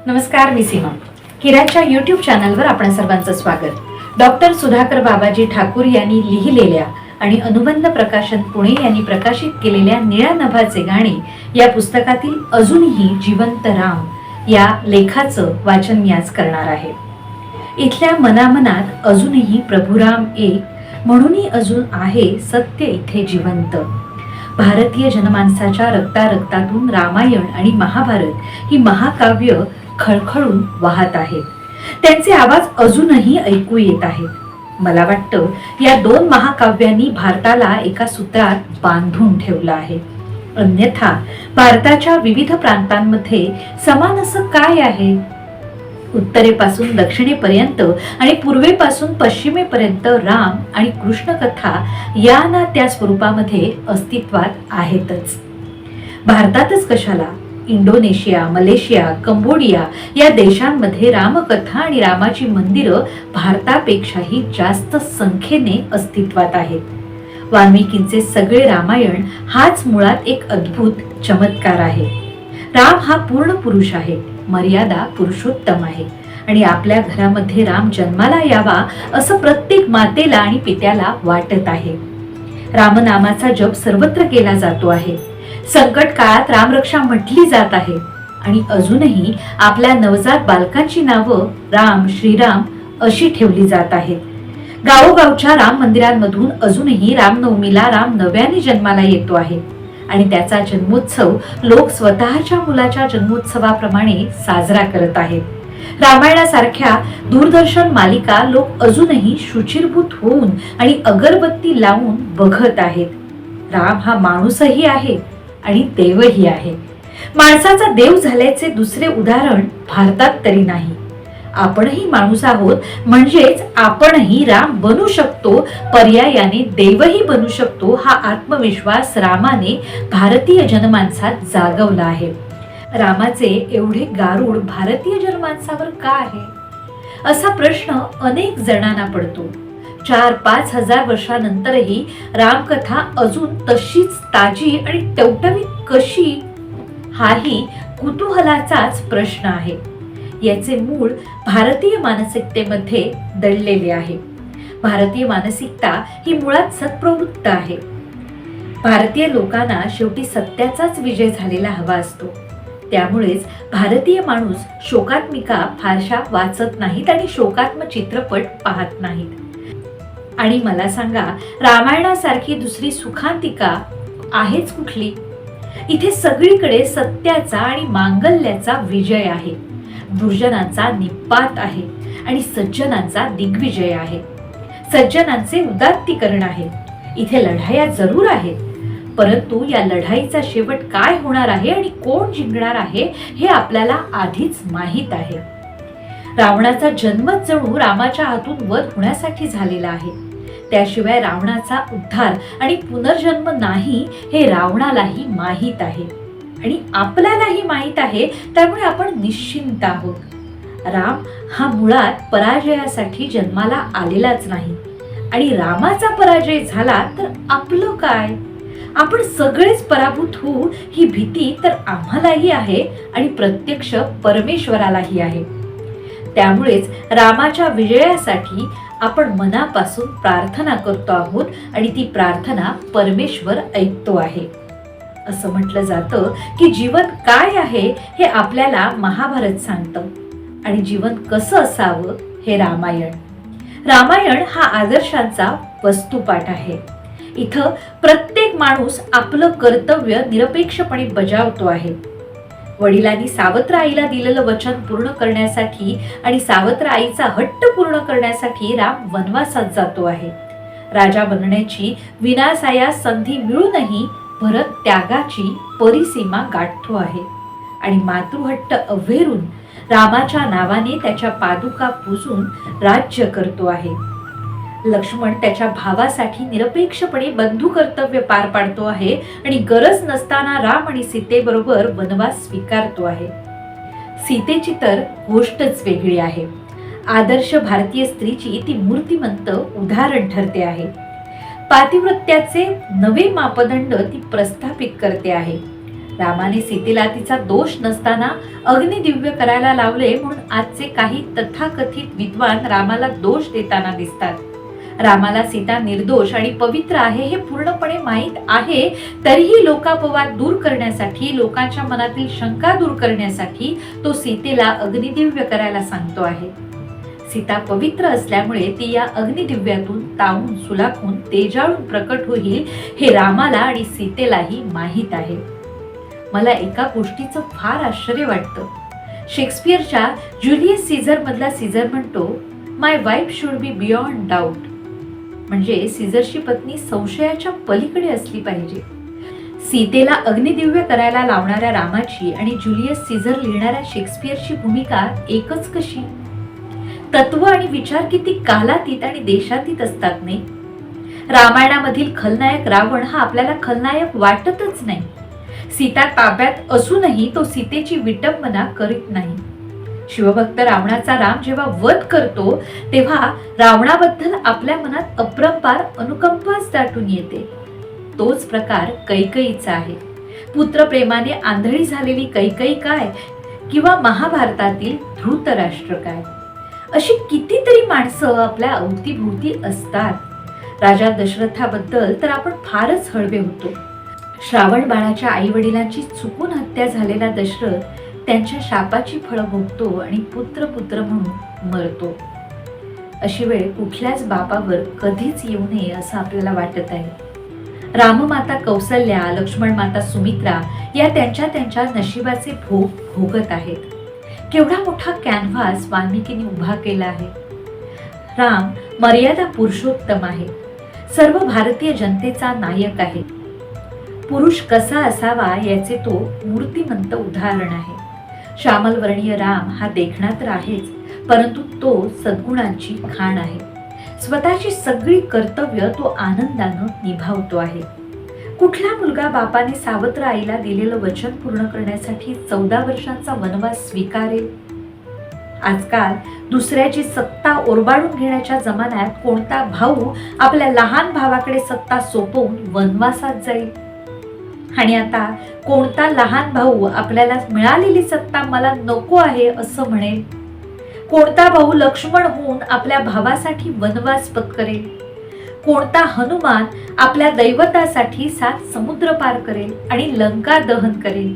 नमस्कार, मी सीमा. किराच्या यूट्यूब चॅनलवर आपण सर्वांचं स्वागत. डॉक्टर सुधाकर बाबाजी ठाकूर यांनी लिहिलेल्या आणि अनुबंध प्रकाशन पुणे यांनी प्रकाशित केलेल्या निळ्या नभाचे गाणे या पुस्तकातील अजूनही जिवंत राम या लेखाचं वाचन मी आज करणार आहे. इथल्या मनामनात अजूनही प्रभुराम एक, म्हणूनही अजून आहे सत्य इथे जिवंत. भारतीय जनमानसाच्या रक्तारक्तातून रामायण आणि महाभारत ही महाकाव्य खळखळून वाहत आहेत. त्यांचे आवाज अजूनही ऐकू येत आहेत. मला वाटतं या दोन महाकाव्यांनी भारताला एका सूत्रात बांधून ठेवलं आहे. अन्यथा भारताच्या विविध प्रांतांमध्ये समान असं काय आहे? उत्तरेपासून दक्षिणेपर्यंत आणि पूर्वेपासून पश्चिमेपर्यंत राम आणि कृष्ण कथा या ना त्या स्वरूपामध्ये अस्तित्वात आहेतच. भारतातच कशाला, इंडोनेशिया, मलेशिया, कंबोडिया या देशांमध्ये रामकथा आणि रामाची मंदिरं भारतापेक्षाही जास्त संख्येने अस्तित्वात आहेत. वाल्मिकींचे सगळे रामायण हाच मुळात एक अद्भुत चमत्कार आहे. राम हा पूर्ण पुरुष आहे, मर्यादा पुरुषोत्तम आहे आणि आपल्या घरामध्ये राम जन्माला यावा असं प्रत्येक मातेला आणि पित्याला वाटत आहे. रामनामाचा जप सर्वत्र केला जातो आहे. संकट काळात रामरक्षा म्हटली जात आहे आणि अजूनही आपल्या नवजात बालकांची नावं राम, श्रीराम अशी ठेवली जात आहेत. गावोगावच्या राम मंदिरांमधून अजूनही रामनवमीला राम नव्याने जन्माला येतो आहे आणि त्याचा जन्मोत्सव लोक स्वतःच्या मुलाच्या जन्मोत्सवाप्रमाणे साजरा करत आहेत. रामायणासारख्या दूरदर्शन मालिका लोक अजूनही शुचिरभूत होऊन आणि अगरबत्ती लावून बघत आहेत. राम हा माणूसही आहे आणि देवही आहे. माणसाचा देव झाल्याचे दुसरे उदाहरण भारतात तरी नाही. आपणही माणूस आहोत, म्हणजेच आपणही राम बनू शकतो, पर्यायाने देवही बनू शकतो हा आत्मविश्वास रामाने भारतीय जनमानसात जागवला आहे. रामाचे एवढे गारूड भारतीय जनमानसावर का आहे असा प्रश्न अनेक जणांना पडतो. 4-5 हजार वर्षानंतरही रामकथा अजून तशीच ताजी आणि टवटवीत कशी, हाही कुतूहलाचाच प्रश्न आहे. याचे मूळ भारतीय मानसिकतेमध्ये दडलेले आहे. भारतीय मानसिकता ही मुळात सत्प्रवृत्त आहे. भारतीय लोकांना शेवटी सत्याचाच विजय झालेला हवा असतो. त्यामुळेच भारतीय माणूस शोकात्मिका फारशा वाचत नाहीत आणि शोकात्मक चित्रपट पाहत नाहीत. आणि मला सांगा, रामायणासारखी दुसरी सुखांतिका आहेच कुठली? इथे सगळीकडे सत्याचा आणि मांगल्याचा विजय आहे, दुर्जनांचा निपात आहे आणि सज्जनांचा दिग्विजय आहे. सज्जनांचे उदात्तीकरण आहे. इथे लढाया जरूर आहेत, परंतु या लढाईचा शेवट काय होणार आहे आणि कोण जिंकणार आहे हे आपल्याला आधीच माहीत आहे. रावणाचा जन्मच जणू रामाच्या हातून वध होण्यासाठी झालेला आहे. त्याशिवाय रावणाचा उद्धार आणि पुनर्जन्म नाही हे रावणालाही माहीत आहे आणि आपल्यालाही माहीत आहे. त्यामुळे आपण निश्चिंत आहोत. राम हा मुळात पराजयासाठी जन्माला आलेलाच नाही आणि रामाचा पराजय झाला तर आपलं काय? आपण सगळेच पराभूत होऊ ही भीती तर आम्हालाही आहे आणि प्रत्यक्ष परमेश्वरालाही आहे. त्यामुळेच रामाच्या विजयासाठी आपण मनापासून प्रार्थना करतो आहोत आणि ती प्रार्थना परमेश्वर ऐकतो आहे. असं म्हटलं जातं की जीवन काय आहे हे आपल्याला महाभारत सांगतं आणि जीवन कसं असावं हे रामायण. रामायण हा आदर्शांचा वस्तुपाठ आहे. इथं प्रत्येक माणूस आपलं कर्तव्य निरपेक्षपणे बजावतो आहे. वडिलांनी सावत्र आईला दिलेलं वचन पूर्ण करण्यासाठी आणि सावत्र आईचा हट्ट पूर्ण करण्यासाठी राम वनवासात जातो आहे. राजा बनण्याची विनासायास संधी मिळूनही भरत त्यागाची परिसीमा गाठतो आहे आणि मातृहट्ट अव्हेरून रामाच्या नावाने त्याच्या पादुका पूजून राज्य करतो आहे. लक्ष्मण त्याच्या भावासाठी निरपेक्षपणे बंधू कर्तव्य पार पाडतो आहे आणि गरज नसताना राम आणि सीतेबरोबर वनवास स्वीकारतो आहे. सीतेची तर गोष्टच वेगळी आहे. आदर्श भारतीय स्त्रीची ती मूर्तिमंत उदाहरण ठरते आहे. पातिव्रत्याचे नवे मापदंड ती प्रस्थापित करते आहे. रामाने सीतेला तिचा दोष नसताना अग्निदिव्य करायला लावले म्हणून आजचे काही तथाकथित विद्वान रामाला दोष देताना दिसतात. रामाला सीता निर्दोष आणि पवित्र आहे हे पूर्णपणे माहीत आहे, तरीही लोकापवाद दूर करण्यासाठी, लोकांच्या मनातील शंका दूर करण्यासाठी तो सीतेला अग्निदिव्य करायला सांगतो आहे. सीता पवित्र असल्यामुळे ती या अग्निदिव्यातून तावून सुलाखून तेजाळून प्रकट होईल हे रामाला आणि सीतेलाही माहीत आहे. मला एका गोष्टीचं फार आश्चर्य वाटतं. शेक्सपियरच्या ज्युलियस सीझर मधला सीझर म्हणतो, my wife should be beyond doubt. म्हणजे सीझरची पत्नी संशयाच्या पलीकडे असली पाहिजे. सीतेला अग्निदिव्य करायला लावणाऱ्या रामाची आणि ज्युलियस सीझर लिहिणाऱ्या शेक्सपियरची भूमिका एकच कशी? तत्व आणि विचार किती कालातीत आणि देशातीत असतात नाही. रामायणामधील खलनायक रावण हा आपल्याला खलनायक वाटतच नाही. सीता ताब्यात असूनही तो सीतेची विटंबना करीत नाही. शिवभक्त रावणाचा राम जेव्हा वध करतो तेव्हा रावणाबद्दल आपल्या मनात अपरंपार अनुकंपाच दाटून येते. तोच प्रकार कैकेयीचा आहे. पुत्रप्रेमाने आंधळी झालेली कैकेयी काय किंवा महाभारतातील धृतराष्ट्र काय, अशी कितीतरी माणसं आपल्या अवतीभोवती असतात. राजा दशरथाबद्दल तर आपण फारच हळवे होतो. श्रावण बाळाच्या आई वडिलांची चुकून हत्या झालेला दशरथ त्यांच्या शापाची फळं भोगतो आणि पुत्र म्हणून मरतो. अशी वेळ कुठल्याच बापावर कधीच येऊ नये असं आपल्याला वाटत आहे. राममाता कौसल्या, लक्ष्मण माता सुमित्रा या त्यांच्या त्यांच्या नशिबाचे भोग भोगत आहेत. केवढा मोठा कॅनव्हास वाल्मिकीने उभा केला आहे. राम मर्यादा पुरुषोत्तम आहे. सर्व भारतीय जनतेचा नायक आहे. पुरुष कसा असावा याचे तो मूर्तिमंत उदाहरण आहे. श्यामलवर्णीय राम हा देखणा तर आहेच, परंतु तो सद्गुणांची खाण आहे. स्वतःची सगळी कर्तव्य तो आनंदानं निभावतो आहे. कुठला मुलगा बापाने सावत्र आईला दिलेलं वचन पूर्ण करण्यासाठी 14 वर्षांचा वनवास स्वीकारेल? आजकाल दुसऱ्याची सत्ता ओरबाडून घेण्याच्या जमान्यात कोणता भाऊ आपल्या लहान भावाकडे सत्ता सोपवून वनवासात जाईल? आणि आता कोणता लहान भाऊ आपल्याला मिळालेली सत्ता मला नको आहे असं म्हणेल? कोणता भाऊ लक्ष्मण होऊन आपल्या भावासाठी वनवास पत्करेल? कोणता हनुमान आपल्या दैवतासाठी 7 समुद्र पार करेल आणि लंका दहन करेल?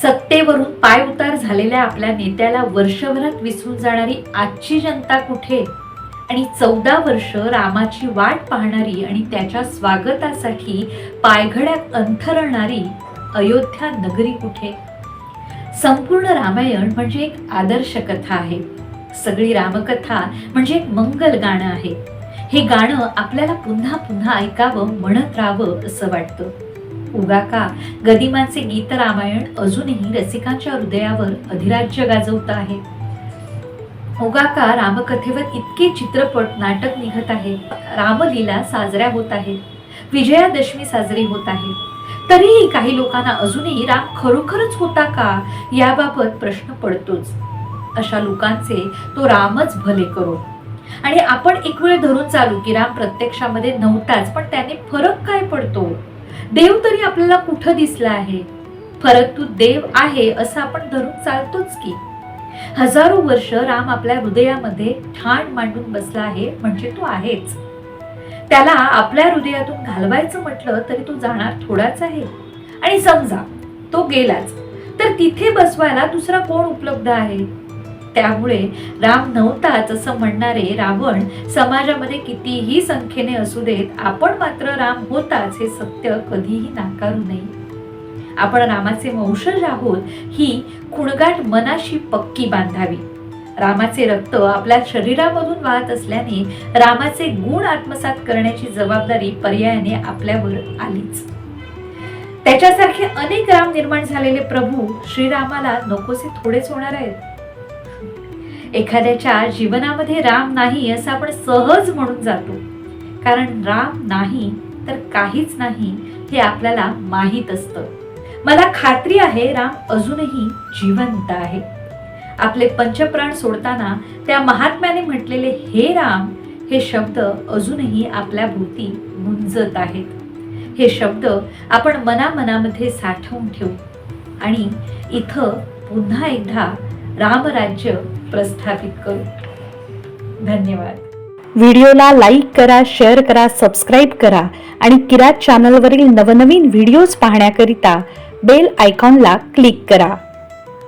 सत्तेवरून पाय उतार झालेल्या आपल्या नेत्याला वर्षभरात विसरून जाणारी आजची जनता कुठे? आणि 14 वर्ष रामाची वाट पाहणारी आणि त्याच्या स्वागतासाठी पायघड्यात अंथरणारी अयोध्या नगरी कुठे? संपूर्ण रामायण म्हणजे एक आदर्श कथा आहे. सगळी रामकथा म्हणजे एक मंगल गाणं आहे. हे गाणं आपल्याला पुन्हा पुन्हा ऐकावं, म्हणत राहावं असं वाटतं. उगा का गदिमांचे गीत रामायण अजूनही रसिकांच्या हृदयावर अधिराज्य गाजवत आहे. उगा का रामकथेवर इतके चित्रपट, नाटक निघत आहेत. रामलीला साजऱ्या होत आहेत. विजयादशमी साजरी होत आहे. तरीही काही लोकांना अजूनही राम खरोखरच होता का याबाबत प्रश्न पडतोच. अशा लोकांचे तो रामच भले करो. आणि आपण एक वेळ धरून चालू की राम प्रत्यक्षामध्ये नव्हताच, पण त्याने फरक काय पडतो? देव तरी आपल्याला कुठं दिसला आहे? परंतु देव आहे असं आपण धरून चालतोच की. हजारो वर्ष राम आपल्या हृदयामध्ये ठाण मांडून बसला आहे म्हणजे तो आहेच. त्याला आपल्या हृदयातून घालवायचं म्हटलं तरी तो जाणार थोडाच आहे. आणि समजा तो गेलाच तर तिथे बसवायला दुसरा कोण उपलब्ध आहे? त्यामुळे राम नव्हताच असं म्हणणारे रावण समाजामध्ये कितीही संख्येने असू देत, आपण मात्र राम होताच हे सत्य कधीही नाकारू नये. आपण रामाचे वंशज आहोत ही खुणगाठ मनाशी पक्की बांधावी. रामाचे रक्त आपल्या शरीरामधून वाहत असल्याने रामाचे गुण आत्मसात करण्याची जबाबदारी पर्यायाने आपल्यावर आलीच. त्याच्यासारखे अनेक राम निर्माण झालेले प्रभू श्रीरामाला नकोसे थोडेच होणार आहेत. एखाद्याच्या जीवनामध्ये राम नाही असं आपण सहज म्हणून जातो, कारण राम नाही तर काहीच नाही हे आपल्याला माहीत असतं. मला खात्री आहे राम अजूनही जिवंत आहे. आपले पंचप्राण सोडताना त्या महात्म्याने म्हटलेले हे राम हे शब्द अजूनही आपल्या भोवती गुंजत आहेत. हे शब्द आपण मनामध्ये साठवून ठेवू आणि इथं पुन्हा एकदा रामराज्य प्रस्थापित करू। धन्यवाद। व्हिडिओला लाईक करा, शेअर करा, सबस्क्राईब करा आणि किरात चॅनलवरील नवनवीन व्हिडिओज पाहण्याकरिता बेल आयकॉनला क्लिक करा।